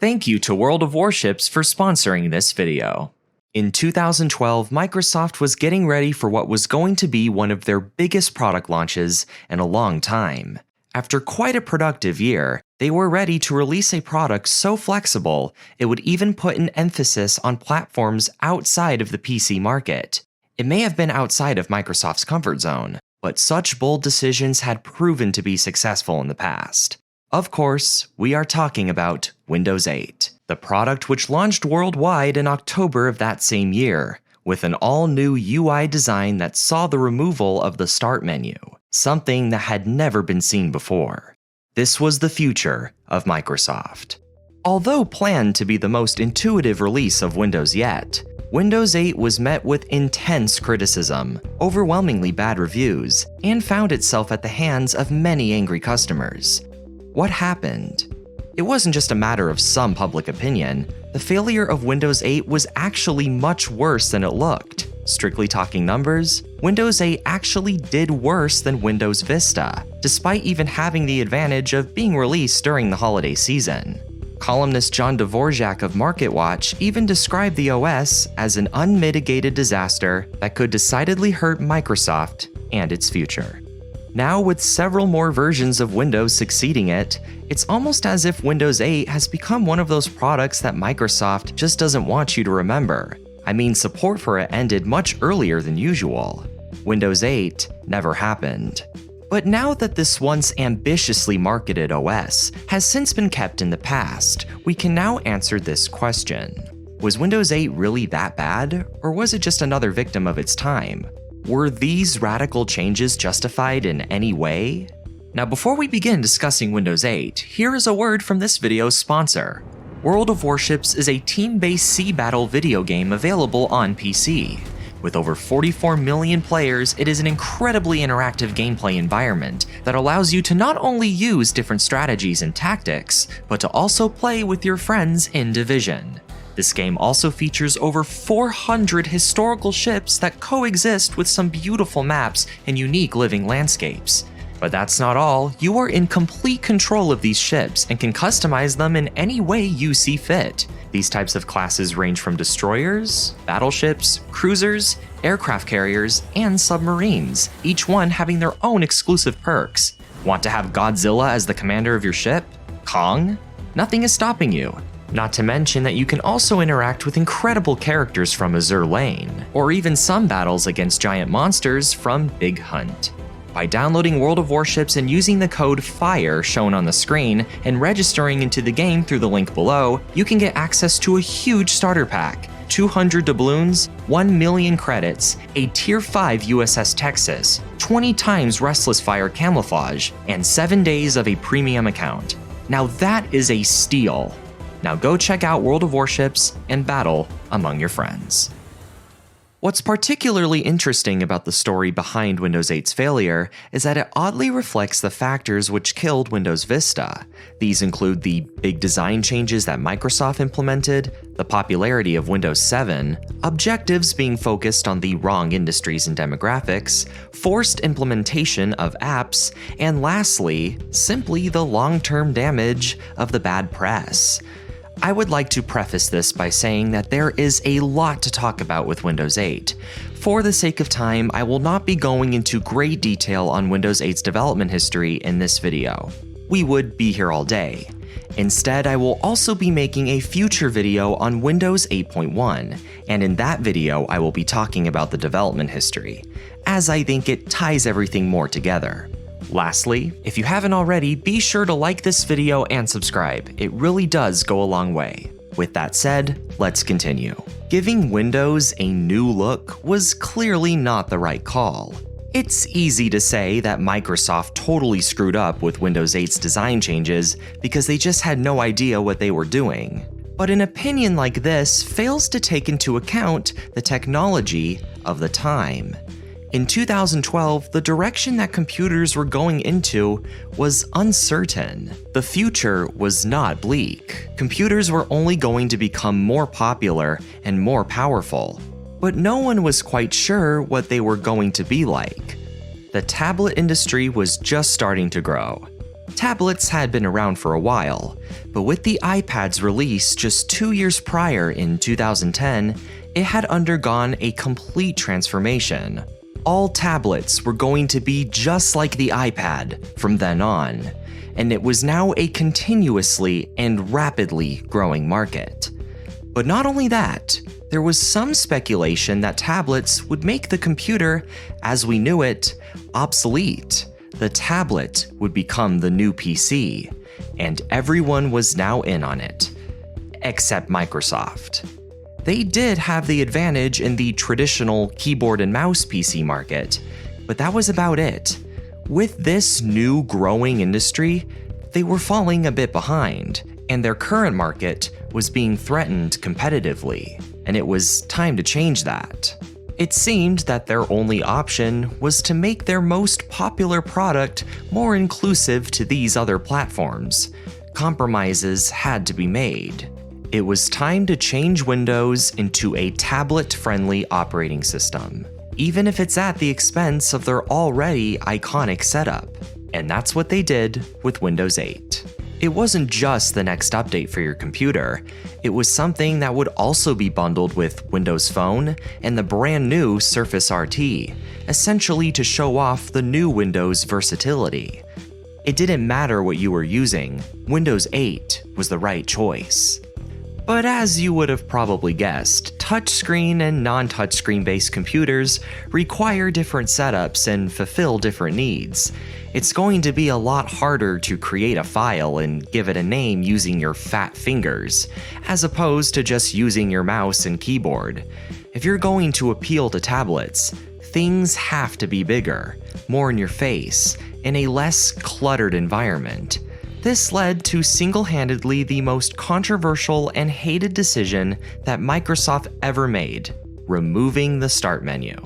Thank you to World of Warships for sponsoring this video. In 2012, Microsoft was getting ready for what was going to be one of their biggest product launches in a long time. After quite a productive year, they were ready to release a product so flexible, it would even put an emphasis on platforms outside of the PC market. It may have been outside of Microsoft's comfort zone, but such bold decisions had proven to be successful in the past. Of course, we are talking about Windows 8, the product which launched worldwide in October of that same year, with an all-new UI design that saw the removal of the Start menu, something that had never been seen before. This was the future of Microsoft. Although planned to be the most intuitive release of Windows yet, Windows 8 was met with intense criticism, overwhelmingly bad reviews, and found itself at the hands of many angry customers. What happened? It wasn't just a matter of some public opinion. The failure of Windows 8 was actually much worse than it looked. Strictly talking numbers, Windows 8 actually did worse than Windows Vista, despite even having the advantage of being released during the holiday season. Columnist John Dvorak of MarketWatch even described the OS as an unmitigated disaster that could decidedly hurt Microsoft and its future. Now, with several more versions of Windows succeeding it, it's almost as if Windows 8 has become one of those products that Microsoft just doesn't want you to remember. I mean, support for it ended much earlier than usual. Windows 8 never happened. But now that this once ambitiously marketed OS has since been kept in the past, we can now answer this question. Was Windows 8 really that bad, or was it just another victim of its time? Were these radical changes justified in any way? Now, before we begin discussing Windows 8, here is a word from this video's sponsor. World of Warships is a team-based sea battle video game available on PC. With over 44 million players, it is an incredibly interactive gameplay environment that allows you to not only use different strategies and tactics, but to also play with your friends in Division. This game also features over 400 historical ships that coexist with some beautiful maps and unique living landscapes. But that's not all. You are in complete control of these ships and can customize them in any way you see fit. These types of classes range from destroyers, battleships, cruisers, aircraft carriers, and submarines, each one having their own exclusive perks. Want to have Godzilla as the commander of your ship? Kong? Nothing is stopping you. Not to mention that you can also interact with incredible characters from Azure Lane, or even some battles against giant monsters from Big Hunt. By downloading World of Warships and using the code FIRE shown on the screen and registering into the game through the link below, you can get access to a huge starter pack, 200 doubloons, 1 million credits, a Tier 5 USS Texas, 20 times Restless Fire Camouflage, and 7 days of a premium account. Now that is a steal. Now go check out World of Warships and battle among your friends. What's particularly interesting about the story behind Windows 8's failure is that it oddly reflects the factors which killed Windows Vista. These include the big design changes that Microsoft implemented, the popularity of Windows 7, objectives being focused on the wrong industries and demographics, forced implementation of apps, and lastly, simply the long-term damage of the bad press. I would like to preface this by saying that there is a lot to talk about with Windows 8. For the sake of time, I will not be going into great detail on Windows 8's development history in this video. We would be here all day. Instead, I will also be making a future video on Windows 8.1, and in that video I will be talking about the development history, as I think it ties everything more together. Lastly, if you haven't already, be sure to like this video and subscribe. It really does go a long way. With that said, let's continue. Giving Windows a new look was clearly not the right call. It's easy to say that Microsoft totally screwed up with Windows 8's design changes because they just had no idea what they were doing. But an opinion like this fails to take into account the technology of the time. In 2012, the direction that computers were going into was uncertain. The future was not bleak. Computers were only going to become more popular and more powerful. But no one was quite sure what they were going to be like. The tablet industry was just starting to grow. Tablets had been around for a while, but with the iPad's release just 2 years prior in 2010, it had undergone a complete transformation. All tablets were going to be just like the iPad from then on, and it was now a continuously and rapidly growing market. But not only that, there was some speculation that tablets would make the computer, as we knew it, obsolete. The tablet would become the new PC, and everyone was now in on it, except Microsoft. They did have the advantage in the traditional keyboard and mouse PC market, but that was about it. With this new growing industry, they were falling a bit behind, and their current market was being threatened competitively, and it was time to change that. It seemed that their only option was to make their most popular product more inclusive to these other platforms. Compromises had to be made. It was time to change Windows into a tablet-friendly operating system, even if it's at the expense of their already iconic setup. And that's what they did with Windows 8. It wasn't just the next update for your computer, it was something that would also be bundled with Windows Phone and the brand new Surface RT, essentially to show off the new Windows versatility. It didn't matter what you were using, Windows 8 was the right choice. But as you would have probably guessed, touchscreen and non-touchscreen based computers require different setups and fulfill different needs. It's going to be a lot harder to create a file and give it a name using your fat fingers, as opposed to just using your mouse and keyboard. If you're going to appeal to tablets, things have to be bigger, more in your face, in a less cluttered environment. This led to single-handedly the most controversial and hated decision that Microsoft ever made: removing the Start menu.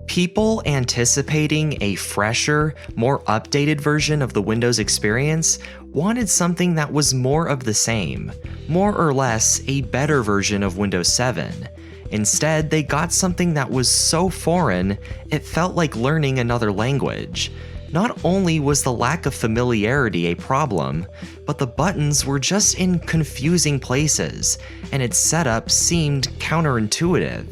People anticipating a fresher, more updated version of the Windows experience wanted something that was more of the same, more or less a better version of Windows 7. Instead, they got something that was so foreign, it felt like learning another language. Not only was the lack of familiarity a problem, but the buttons were just in confusing places, and its setup seemed counterintuitive.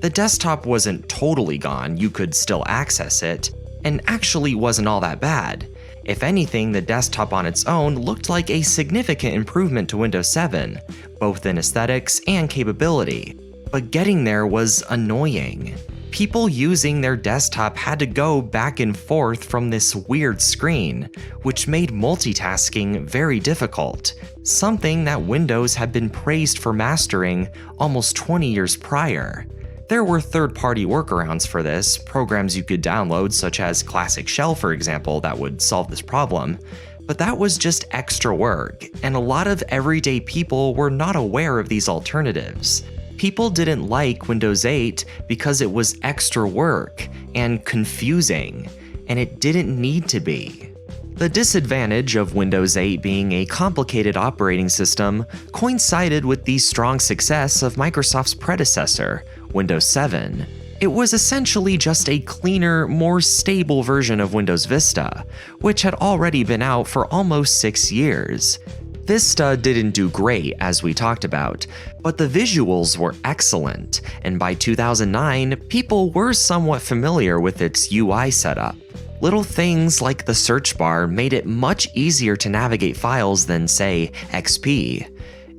The desktop wasn't totally gone, you could still access it, and actually wasn't all that bad. If anything, the desktop on its own looked like a significant improvement to Windows 7, both in aesthetics and capability. But getting there was annoying. People using their desktop had to go back and forth from this weird screen, which made multitasking very difficult, something that Windows had been praised for mastering almost 20 years prior. There were third-party workarounds for this, programs you could download such as Classic Shell for example that would solve this problem, but that was just extra work, and a lot of everyday people were not aware of these alternatives. People didn't like Windows 8 because it was extra work and confusing, and it didn't need to be. The disadvantage of Windows 8 being a complicated operating system coincided with the strong success of Microsoft's predecessor, Windows 7. It was essentially just a cleaner, more stable version of Windows Vista, which had already been out for almost 6 years. Vista didn't do great, as we talked about, but the visuals were excellent, and by 2009, people were somewhat familiar with its UI setup. Little things like the search bar made it much easier to navigate files than, say, XP.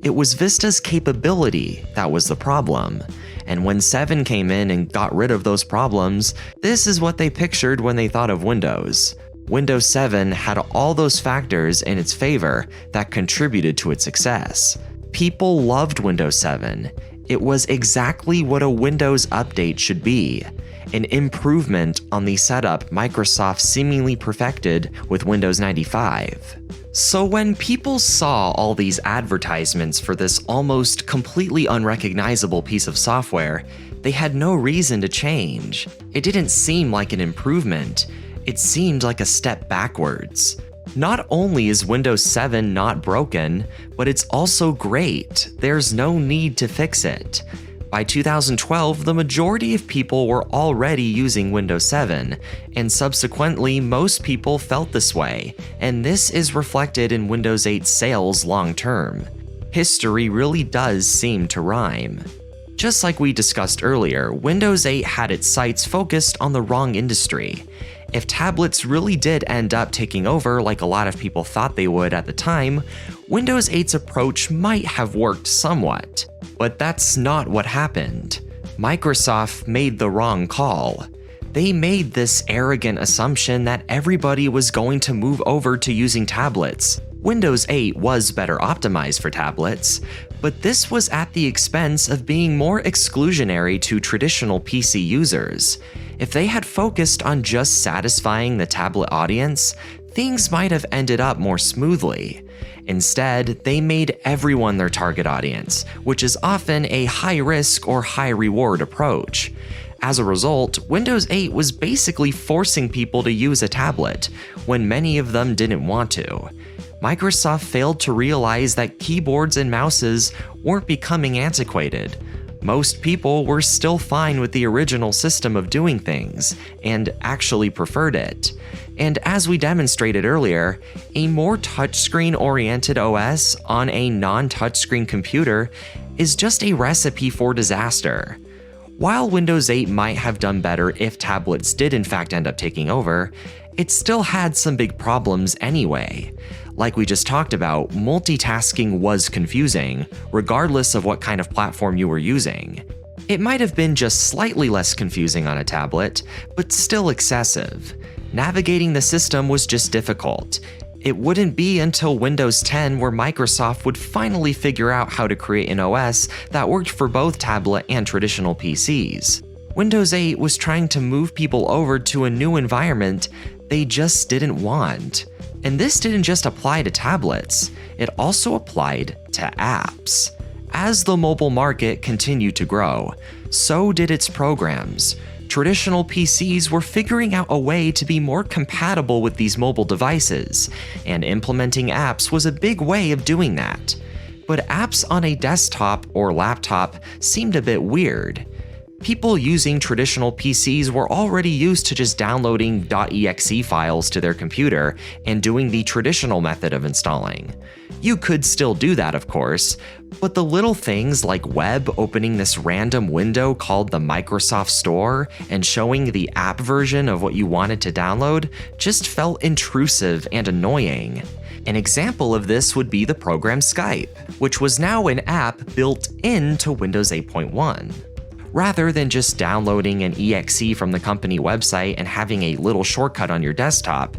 It was Vista's capability that was the problem, and when 7 came in and got rid of those problems, this is what they pictured when they thought of Windows. Windows 7 had all those factors in its favor that contributed to its success. People loved Windows 7. It was exactly what a Windows update should be, an improvement on the setup Microsoft seemingly perfected with Windows 95. So when people saw all these advertisements for this almost completely unrecognizable piece of software, they had no reason to change. It didn't seem like an improvement. It seemed like a step backwards. Not only is Windows 7 not broken, but it's also great. There's no need to fix it. By 2012, the majority of people were already using Windows 7, and subsequently most people felt this way, and this is reflected in Windows 8 sales long term. History really does seem to rhyme. Just like we discussed earlier, Windows 8 had its sights focused on the wrong industry. If tablets really did end up taking over like a lot of people thought they would at the time, Windows 8's approach might have worked somewhat. But that's not what happened. Microsoft made the wrong call. They made this arrogant assumption that everybody was going to move over to using tablets. Windows 8 was better optimized for tablets, but this was at the expense of being more exclusionary to traditional PC users. If they had focused on just satisfying the tablet audience, things might have ended up more smoothly. Instead, they made everyone their target audience, which is often a high-risk or high-reward approach. As a result, Windows 8 was basically forcing people to use a tablet, when many of them didn't want to. Microsoft failed to realize that keyboards and mouses weren't becoming antiquated. Most people were still fine with the original system of doing things, and actually preferred it. And as we demonstrated earlier, a more touchscreen-oriented OS on a non-touchscreen computer is just a recipe for disaster. While Windows 8 might have done better if tablets did in fact end up taking over, it still had some big problems anyway. Like we just talked about, multitasking was confusing, regardless of what kind of platform you were using. It might have been just slightly less confusing on a tablet, but still excessive. Navigating the system was just difficult. It wouldn't be until Windows 10 where Microsoft would finally figure out how to create an OS that worked for both tablet and traditional PCs. Windows 8 was trying to move people over to a new environment they just didn't want. And this didn't just apply to tablets, it also applied to apps. As the mobile market continued to grow, so did its programs. Traditional PCs were figuring out a way to be more compatible with these mobile devices, and implementing apps was a big way of doing that. But apps on a desktop or laptop seemed a bit weird. People using traditional PCs were already used to just downloading .exe files to their computer and doing the traditional method of installing. You could still do that, of course, but the little things like web opening this random window called the Microsoft Store and showing the app version of what you wanted to download just felt intrusive and annoying. An example of this would be the program Skype, which was now an app built into Windows 8.1. Rather than just downloading an exe from the company website and having a little shortcut on your desktop,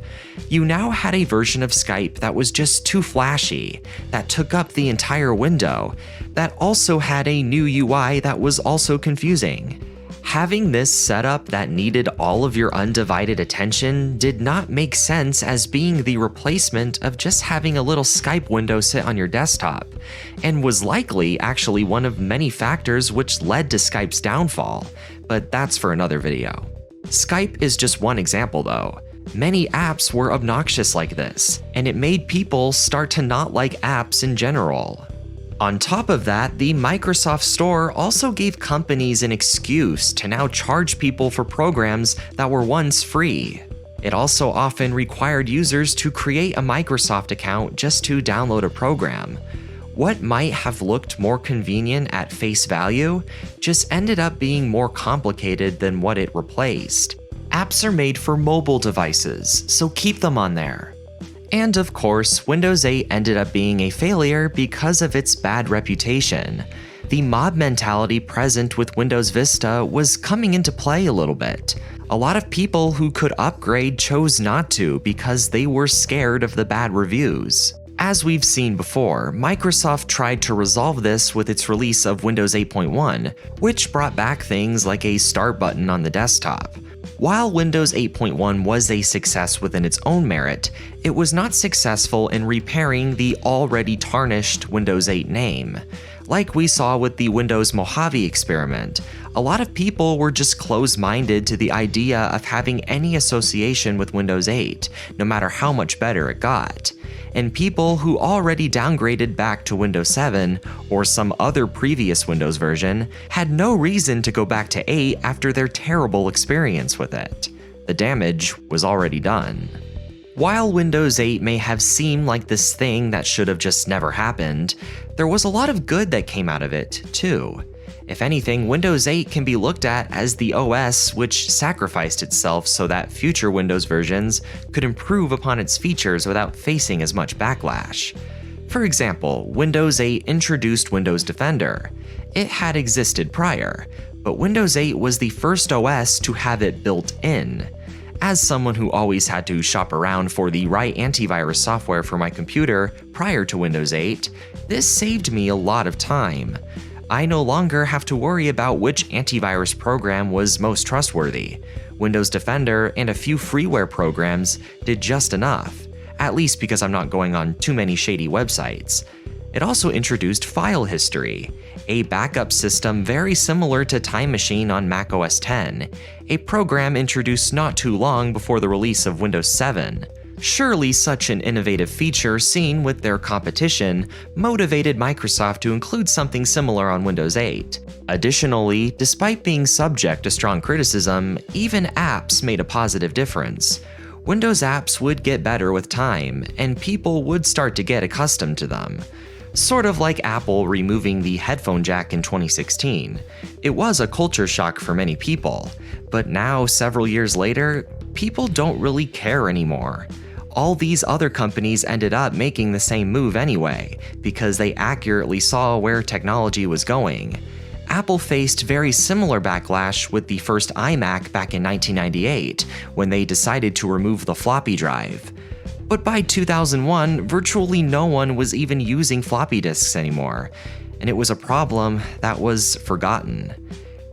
you now had a version of Skype that was just too flashy, that took up the entire window, that also had a new UI that was also confusing. Having this setup that needed all of your undivided attention did not make sense as being the replacement of just having a little Skype window sit on your desktop, and was likely actually one of many factors which led to Skype's downfall, but that's for another video. Skype is just one example though. Many apps were obnoxious like this, and it made people start to not like apps in general. On top of that, the Microsoft Store also gave companies an excuse to now charge people for programs that were once free. It also often required users to create a Microsoft account just to download a program. What might have looked more convenient at face value just ended up being more complicated than what it replaced. Apps are made for mobile devices, so keep them on there. And of course, Windows 8 ended up being a failure because of its bad reputation. The mob mentality present with Windows Vista was coming into play a little bit. A lot of people who could upgrade chose not to because they were scared of the bad reviews. As we've seen before, Microsoft tried to resolve this with its release of Windows 8.1, which brought back things like a start button on the desktop. While Windows 8.1 was a success within its own merit, it was not successful in repairing the already tarnished Windows 8 name. Like we saw with the Windows Mojave experiment, a lot of people were just closed-minded to the idea of having any association with Windows 8, no matter how much better it got. and people who already downgraded back to Windows 7 or some other previous Windows version had no reason to go back to 8 after their terrible experience with it. The damage was already done. While Windows 8 may have seemed like this thing that should have just never happened, there was a lot of good that came out of it, too. If anything, Windows 8 can be looked at as the OS which sacrificed itself so that future Windows versions could improve upon its features without facing as much backlash. For example, Windows 8 introduced Windows Defender. It had existed prior, but Windows 8 was the first OS to have it built in. As someone who always had to shop around for the right antivirus software for my computer prior to Windows 8, this saved me a lot of time. I no longer have to worry about which antivirus program was most trustworthy. Windows Defender and a few freeware programs did just enough, at least because I'm not going on too many shady websites. It also introduced file history, a backup system very similar to Time Machine on Mac OS X, a program introduced not too long before the release of Windows 7. Surely such an innovative feature seen with their competition motivated Microsoft to include something similar on Windows 8. Additionally, despite being subject to strong criticism, even apps made a positive difference. Windows apps would get better with time, and people would start to get accustomed to them. Sort of like Apple removing the headphone jack in 2016. It was a culture shock for many people, but now, several years later, people don't really care anymore. All these other companies ended up making the same move anyway, because they accurately saw where technology was going. Apple faced very similar backlash with the first iMac back in 1998, when they decided to remove the floppy drive. But by 2001, virtually no one was even using floppy disks anymore, and it was a problem that was forgotten.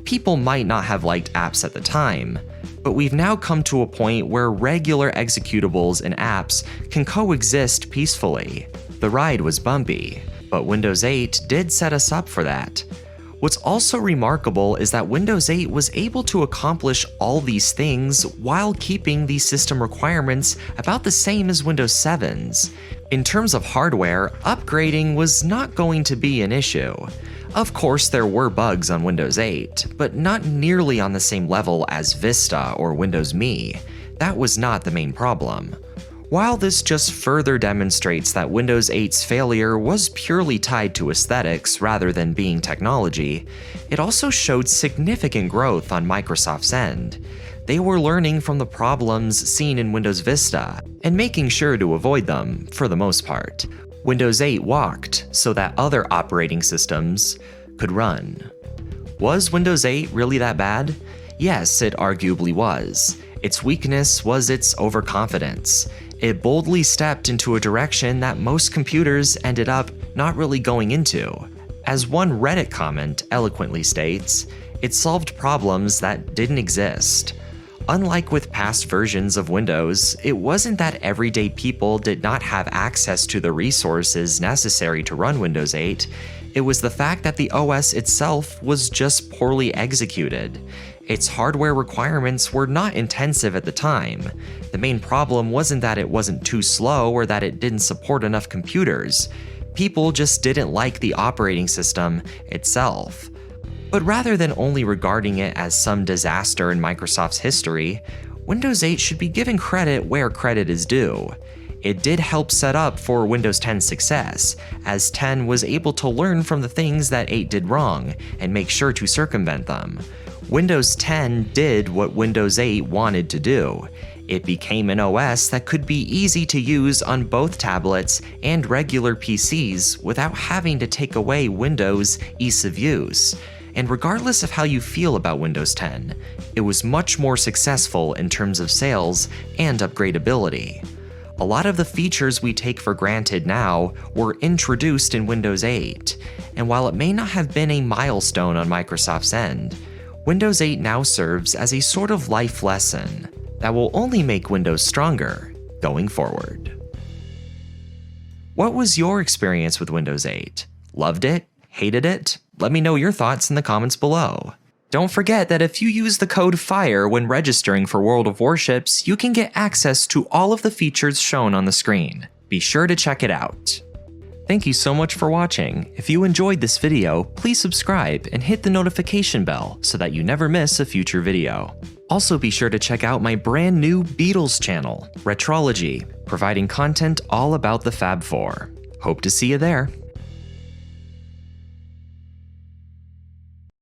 People might not have liked apps at the time, but we've now come to a point where regular executables and apps can coexist peacefully. The ride was bumpy, but Windows 8 did set us up for that. What's also remarkable is that Windows 8 was able to accomplish all these things while keeping the system requirements about the same as Windows 7's. In terms of hardware, upgrading was not going to be an issue. Of course, there were bugs on Windows 8, but not nearly on the same level as Vista or Windows Me. That was not the main problem. While this just further demonstrates that Windows 8's failure was purely tied to aesthetics rather than being technology, it also showed significant growth on Microsoft's end. They were learning from the problems seen in Windows Vista and making sure to avoid them for the most part. Windows 8 walked so that other operating systems could run. Was Windows 8 really that bad? Yes, it arguably was. Its weakness was its overconfidence. It boldly stepped into a direction that most computers ended up not really going into. As one Reddit comment eloquently states, it solved problems that didn't exist. Unlike with past versions of Windows, it wasn't that everyday people did not have access to the resources necessary to run Windows 8, it was the fact that the OS itself was just poorly executed. Its hardware requirements were not intensive at the time. The main problem wasn't that it wasn't too slow or that it didn't support enough computers. People just didn't like the operating system itself. But rather than only regarding it as some disaster in Microsoft's history, Windows 8 should be given credit where credit is due. It did help set up for Windows 10's success, as 10 was able to learn from the things that 8 did wrong and make sure to circumvent them. Windows 10 did what Windows 8 wanted to do. It became an OS that could be easy to use on both tablets and regular PCs without having to take away Windows' ease of use. And regardless of how you feel about Windows 10, it was much more successful in terms of sales and upgradability. A lot of the features we take for granted now were introduced in Windows 8, and while it may not have been a milestone on Microsoft's end, Windows 8 now serves as a sort of life lesson that will only make Windows stronger going forward. What was your experience with Windows 8? Loved it? Hated it? Let me know your thoughts in the comments below. Don't forget that if you use the code FIRE when registering for World of Warships, you can get access to all of the features shown on the screen. Be sure to check it out. Thank you so much for watching. If you enjoyed this video, please subscribe and hit the notification bell so that you never miss a future video. Also be sure to check out my brand new Beatles channel, Retrology, providing content all about the Fab Four. Hope to see you there.